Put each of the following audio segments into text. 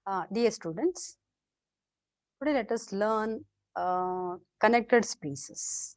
Dear students, today let us learn connected spaces.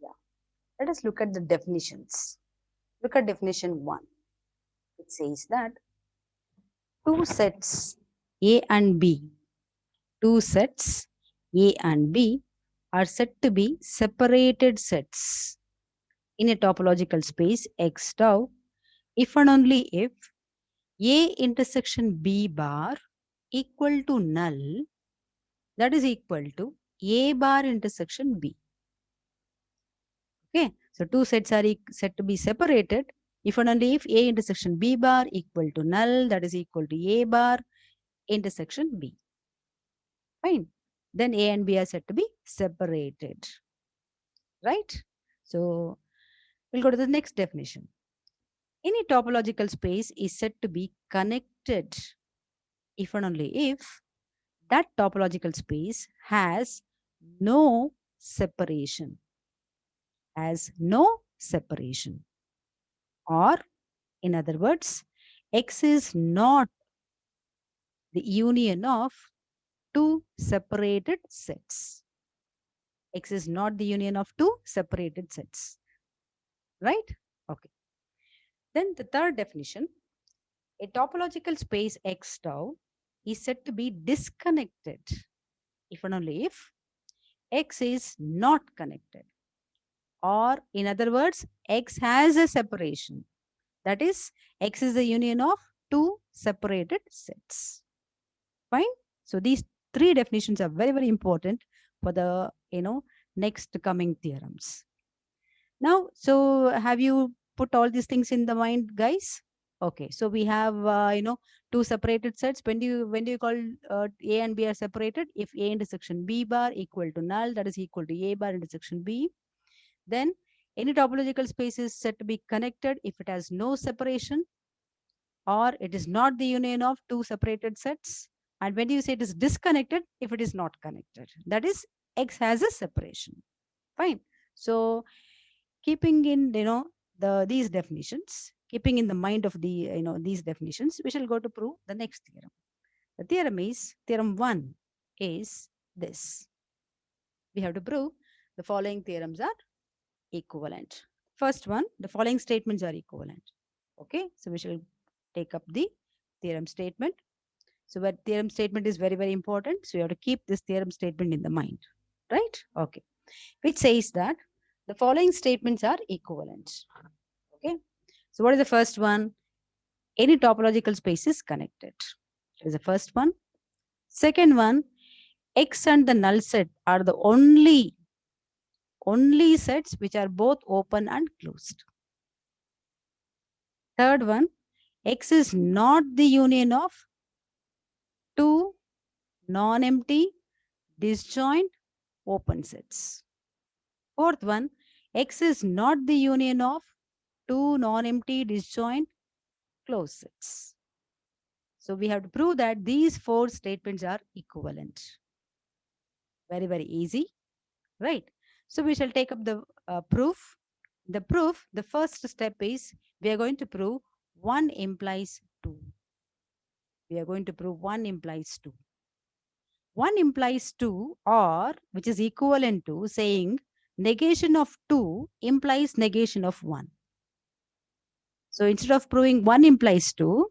Yeah. Let us look at the definitions. Look at definition 1. It says that two sets A and B, two sets A and B are said to be separated sets in a topological space X tau if and only if A intersection B bar equal to null, that is equal to A bar intersection B. Okay, so two sets are said to be separated if and only if A intersection B bar equal to null, that is equal to A bar intersection B. Fine. Then A and B are said to be separated. Right? So we'll go to the next definition. Any topological space is said to be connected if and only if that topological space has no separation. Has no separation. Or in other words, X is not the union of two separated sets. X is not the union of two separated sets. Right? Okay. Then the third definition, a topological space X tau is said to be disconnected if and only if X is not connected. Or in other words, X has a separation. That is, X is the union of two separated sets. Fine. So these three definitions are very, very important for the, next coming theorems. Now, so have you put all these things in the mind, guys? Okay. So we have, two separated sets. When do you call A and B are separated? If A intersection B bar equal to null, that is equal to A bar intersection B. Then any topological space is said to be connected if it has no separation, or it is not the union of two separated sets. And when you say it is disconnected, if it is not connected, that is X has a separation. Fine. So keeping in, these definitions, keeping in the mind of the, these definitions, we shall go to prove the next theorem. The theorem is, theorem 1 is this. We have to prove the following theorems are equivalent. First one, the following statements are equivalent. Okay. So we shall take up the theorem statement. So that theorem statement is very, very important. So you have to keep this theorem statement in the mind, right? Okay. Which says that the following statements are equivalent. Okay. So what is the first one? Any topological space is connected. That is the first one. Second one, X and the null set are the only sets which are both open and closed. Third one, X is not the union of two non-empty disjoint open sets. Fourth one, X is not the union of two non-empty disjoint closed sets. So we have to prove that these four statements are equivalent. Very, very easy, right? So we shall take up the proof. The proof, the first step is we are going to prove 1 implies 2. We are going to prove 1 implies 2. 1 implies 2, or which is equivalent to saying negation of 2 implies negation of 1. So instead of proving 1 implies 2,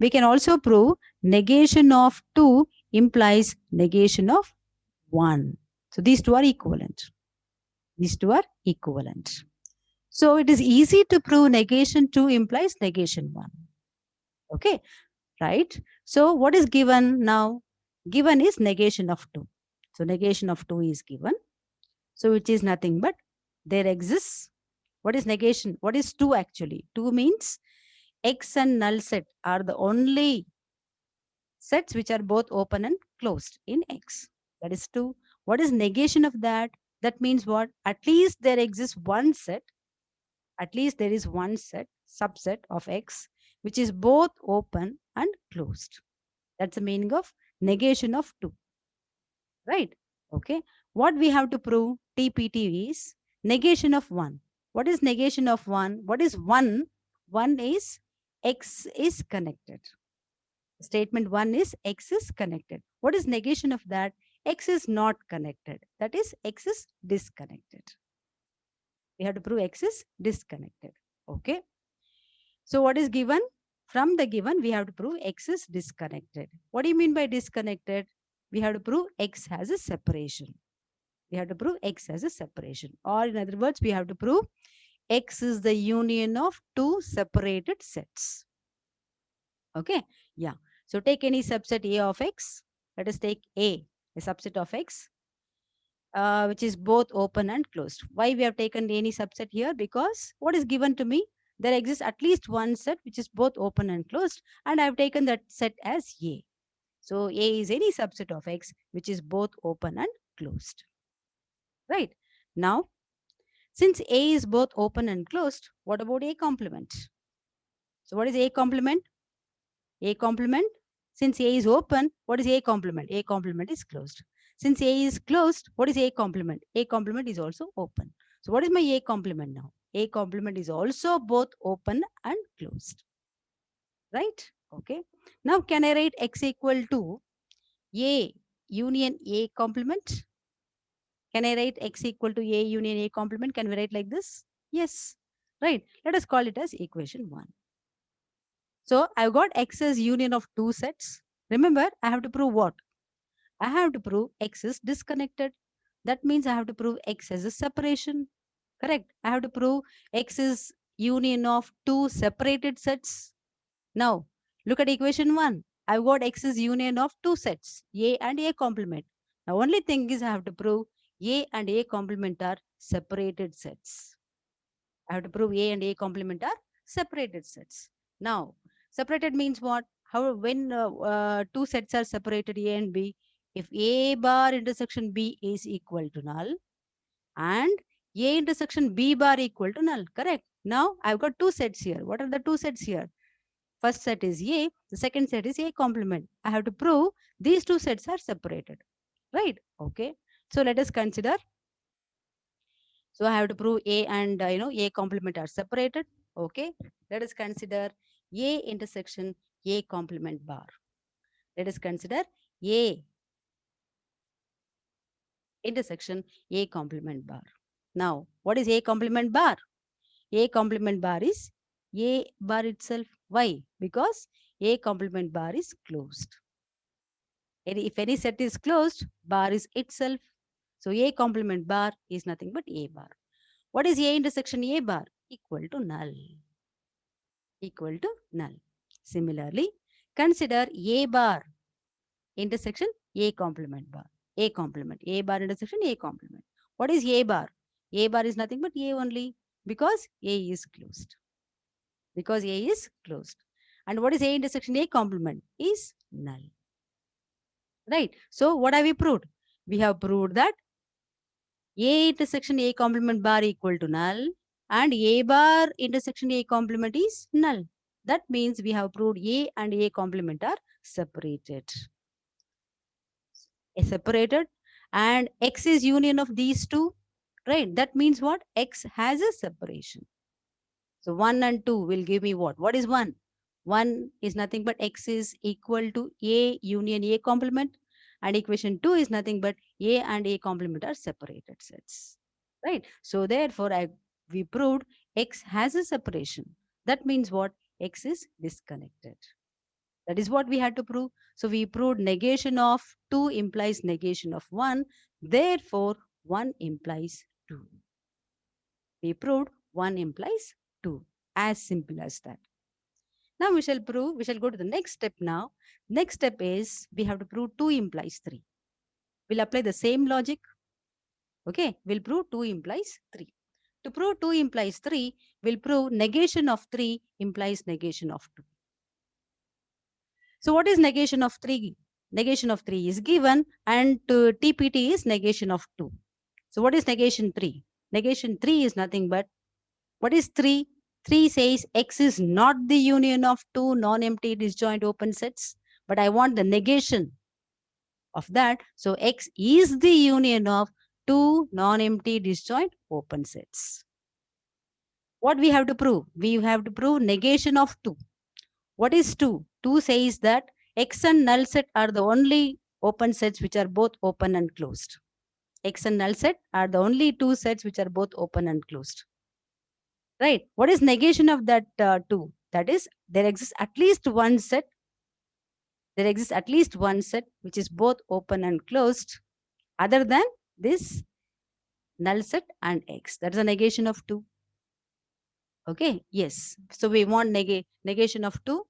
we can also prove negation of 2 implies negation of 1. So these two are equivalent. These two are equivalent. So it is easy to prove negation 2 implies negation 1. Okay, right? So what is given now? Given is negation of 2. So negation of 2 is given. So it is nothing but there exists. What is negation? What is 2 actually? 2 means X and null set are the only sets which are both open and closed in X. That is 2. What is negation of that? That means what? At least there exists one set. At least there is one set, subset of X, which is both open and closed. That's the meaning of negation of 2. Right? Okay. What we have to prove, TPT, is negation of 1. What is negation of 1? What is 1? 1 is X is connected. Statement 1 is X is connected. What is negation of that? X is not connected. That is X is disconnected. We have to prove X is disconnected. Okay. So what is given? From the given, we have to prove X is disconnected. What do you mean by disconnected? We have to prove X has a separation. We have to prove X has a separation. Or in other words, we have to prove X is the union of two separated sets. Okay. Yeah. So take any subset A of X. Let us take a subset of X, which is both open and closed. Why we have taken any subset here? Because what is given to me? There exists at least one set which is both open and closed, and I have taken that set as A. So A is any subset of X which is both open and closed. Right. Now, since A is both open and closed, what about A complement? So what is A complement? A complement, since A is open, what is A complement? A complement is closed. Since A is closed, what is A complement? A complement is also open. So what is my A complement now? A complement is also both open and closed. Right? Okay. Now can I write X equal to A union A complement? Can I write X equal to A union A complement? Can we write like this? Yes. Right. Let us call it as equation 1. So I've got X as union of two sets. Remember, I have to prove what? I have to prove X is disconnected. That means I have to prove X as a separation. Correct. I have to prove X is union of two separated sets. Now, look at equation 1. I've got X is union of two sets, A and A complement. Now, only thing is I have to prove A and A complement are separated sets. I have to prove A and A complement are separated sets. Now, separated means what? How when two sets are separated, A and B, if A bar intersection B is equal to null and A intersection B bar equal to null, correct? Now, I've got two sets here. What are the two sets here? First set is A, the second set is A complement. I have to prove these two sets are separated, right? Okay. So let us consider. So I have to prove A and A complement are separated. Okay. Let us consider A intersection A complement bar. Let us consider A intersection A complement bar. Now, what is A complement bar? A complement bar is A bar itself. Why? Because A complement bar is closed. If any set is closed, bar is itself. So A complement bar is nothing but A bar. What is A intersection A bar? Equal to null. Equal to null. Similarly, consider A bar intersection A complement bar. A complement. A bar intersection A complement. What is A bar? A bar is nothing but A only because A is closed. Because A is closed. And what is A intersection A complement? Is null. Right. So what have we proved? We have proved that A intersection A complement bar equal to null and A bar intersection A complement is null. That means we have proved A and A complement are separated. Separated and X is union of these two, right? That means what? X has a separation. So 1 and 2 will give me what? What is 1? 1 is nothing but X is equal to A union A complement, and equation 2 is nothing but A and A complement are separated sets, right? So therefore, we proved X has a separation. That means what? X is disconnected. That is what we had to prove. So we proved negation of 2 implies negation of 1. Therefore, 1 implies 2. We proved 1 implies 2. As simple as that. Now we shall go to the next step now. Next step is we have to prove 2 implies 3. We'll apply the same logic. Okay, we'll prove 2 implies 3. To prove 2 implies 3, we'll prove negation of 3 implies negation of 2. So what is negation of 3? Negation of 3 is given and TPT is negation of 2. So what is negation 3? Negation 3 is nothing but, what is 3? 3 says X is not the union of two non-empty disjoint open sets, but I want the negation of that. So X is the union of two non-empty disjoint open sets. What we have to prove? We have to prove negation of 2. What is 2? 2 says that X and null set are the only open sets which are both open and closed. X and null set are the only two sets which are both open and closed. Right? What is negation of that two? That is, there exists at least one set. There exists at least one set which is both open and closed, other than this null set and X. That is a negation of two. Okay, yes. So we want negation of two.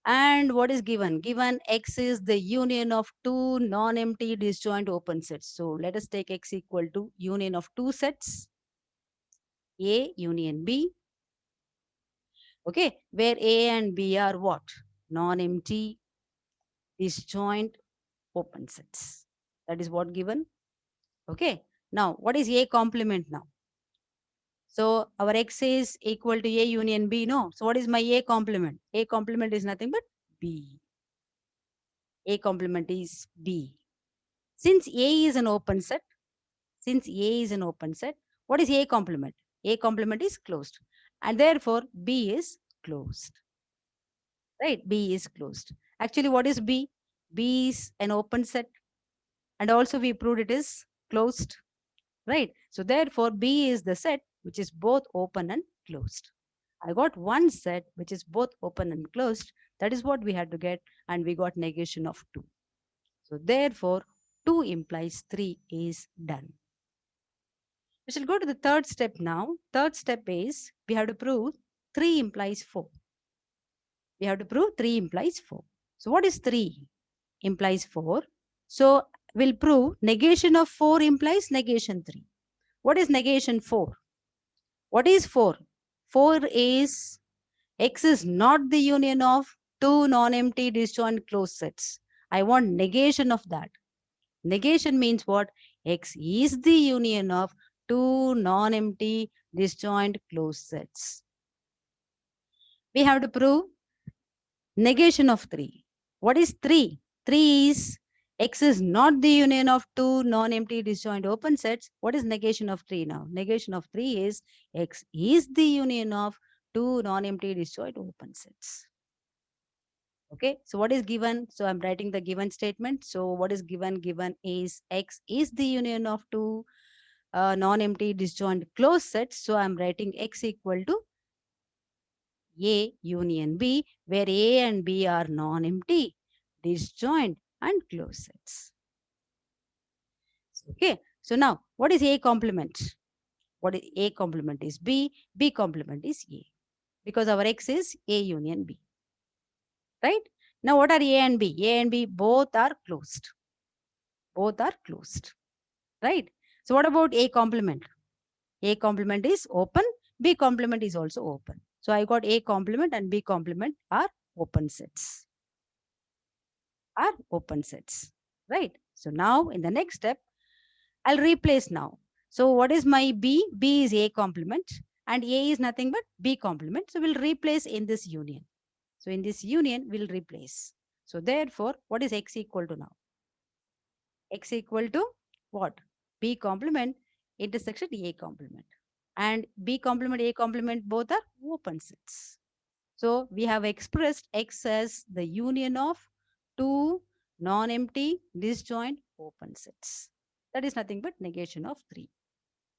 And what is given? Given X is the union of two non-empty disjoint open sets. So let us take X equal to union of two sets, A union B. Okay, where A and B are what? Non-empty disjoint open sets. That is what given. Okay, now what is A complement now? So our X is equal to A union B, no? So what is my A complement? A complement is nothing but B. A complement is B. Since A is an open set, what is A complement? A complement is closed. And therefore, B is closed. Right? B is closed. Actually, what is B? B is an open set. And also we proved it is closed. Right? So therefore, B is the set which is both open and closed. I got one set which is both open and closed. That is what we had to get. And we got negation of 2. So therefore, 2 implies 3 is done. We shall go to the third step now. Third step is we have to prove 3 implies 4. We have to prove 3 implies 4. So what is 3 implies 4? So we'll prove negation of 4 implies negation 3. What is negation 4? What is 4? 4 is X is not the union of two non-empty disjoint closed sets. I want negation of that. Negation means what? X is the union of two non-empty disjoint closed sets. We have to prove negation of 3. What is 3? 3 is X is not the union of two non-empty disjoint open sets. What is negation of 3 now? Negation of 3 is X is the union of two non-empty disjoint open sets. Okay, so what is given? So I'm writing the given statement. So what is given? Given is X is the union of two non-empty disjoint closed sets. So I'm writing X equal to A union B, where A and B are non-empty, disjoint and closed sets. Okay, so now what is A complement? What is A complement is B, B complement is A, because our X is A union B. Right? Now what are A and B? A and B both are closed. Both are closed. Right? So what about A complement? A complement is open, B complement is also open. So I got A complement and B complement are open sets. Are open sets. Right? So now in the next step, I'll replace now. So what is my B? B is A complement and A is nothing but B complement. So we'll replace in this union. So in this union, we'll replace. So therefore, what is X equal to now? X equal to what? B complement intersection A complement. And B complement, A complement, both are open sets. So we have expressed X as the union of two non-empty disjoint open sets. That is nothing but negation of 3.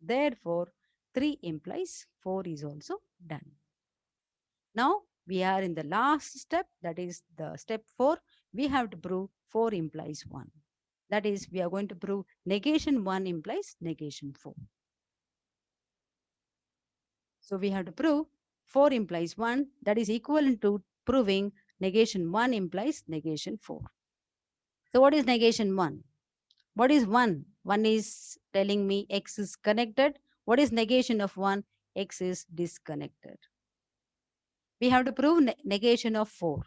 Therefore, 3 implies 4 is also done. Now we are in the last step, that is the step 4. We have to prove 4 implies 1. That is, we are going to prove negation 1 implies negation 4. So we have to prove 4 implies 1, that is equivalent to proving negation 1 implies negation 4. So what is negation 1? What is 1? 1 is telling me X is connected. What is negation of 1? X is disconnected. We have to prove negation of 4.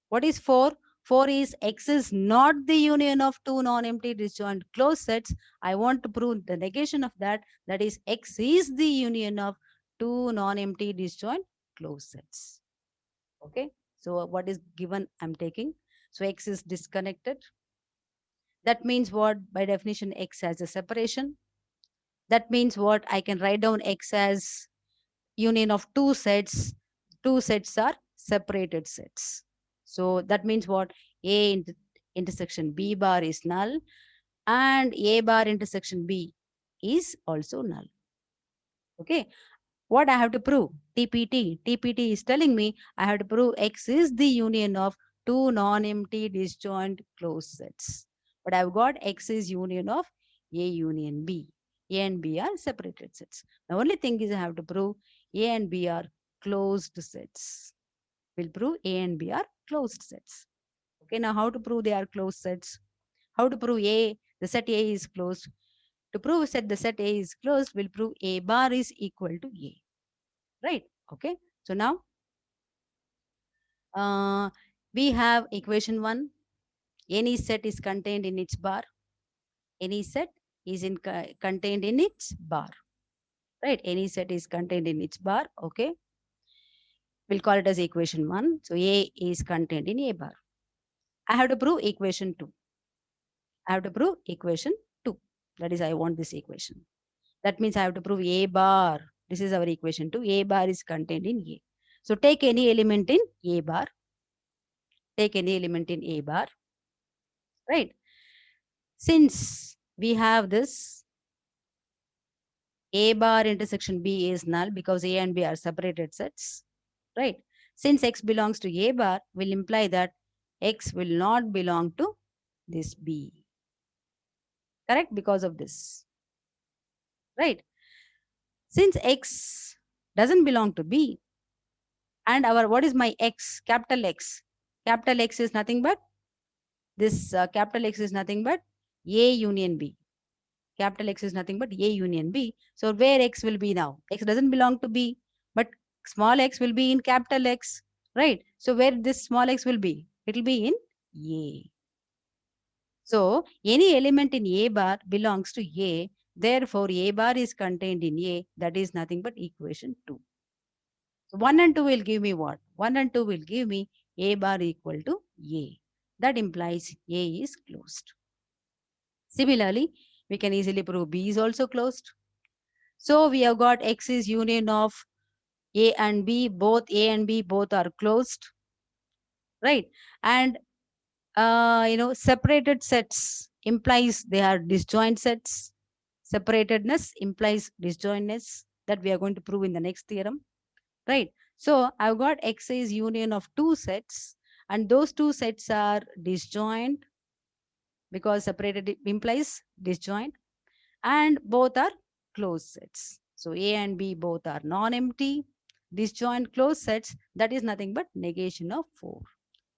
What is 4? 4 is X is not the union of two non-empty disjoint closed sets. I want to prove the negation of that. That is, X is the union of two non-empty disjoint closed sets. Okay. So what is given? I'm taking. So X is disconnected. That means what? By definition, X has a separation. That means what? I can write down X as union of two sets. Two sets are separated sets. So that means what? A intersection B bar is null, and A bar intersection B is also null. Okay. What I have to prove? TPT. TPT is telling me I have to prove X is the union of two non-empty disjoint closed sets. But I've got X is union of A union B. A and B are separated sets. The only thing is I have to prove A and B are closed sets. We'll prove A and B are closed sets. Okay, now how to prove they are closed sets? How to prove the set A is closed? To prove the set A is closed, we'll prove A bar is equal to A. Right? Okay. So now we have equation 1. Any set is contained in its bar. Any set is contained in its bar. Right? Any set is contained in its bar. Okay. We'll call it as equation 1. So A is contained in A bar. I have to prove equation 2. I have to prove equation 2. That is, I want this equation. That means I have to prove A bar. This is our equation 2. A bar is contained in A. So take any element in A bar. Take any element in A bar. Right? Since we have this A bar intersection B is null because A and B are separated sets. Right? Since X belongs to A bar, will imply that X will not belong to this B. Correct? Because of this. Right? Since X doesn't belong to B, and what is my X? Capital X. Capital X is nothing but this capital X is nothing but A union B. Capital X is nothing but A union B. So where X will be now? X doesn't belong to B, but small x will be in capital X, right? So where this small x will be? It will be in A. So any element in A bar belongs to A. Therefore, A bar is contained in A. That is nothing but equation 2. So 1 and 2 will give me what? 1 and 2 will give me A bar equal to A. That implies A is closed. Similarly, we can easily prove B is also closed. So we have got X is union of A and B. Both A and B both are closed, right? And separated sets implies they are disjoint sets. Separatedness implies disjointness, that we are going to prove in the next theorem, right? So I've got X is union of two sets, and those two sets are disjoint because separated implies disjoint, and both are closed sets. So A and B both are non-empty disjoint closed sets. That is nothing but negation of 4.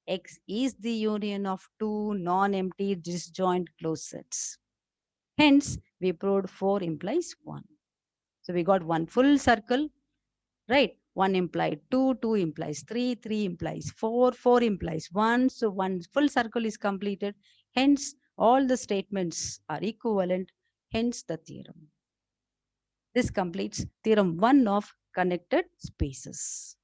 X is the union of two non-empty disjoint closed sets. Hence, we proved 4 implies 1. So we got one full circle, right? 1 implied 2, 2 implies 3, 3 implies 4, 4 implies 1. So one full circle is completed. Hence, all the statements are equivalent. Hence, the theorem. This completes theorem 1 of connected spaces.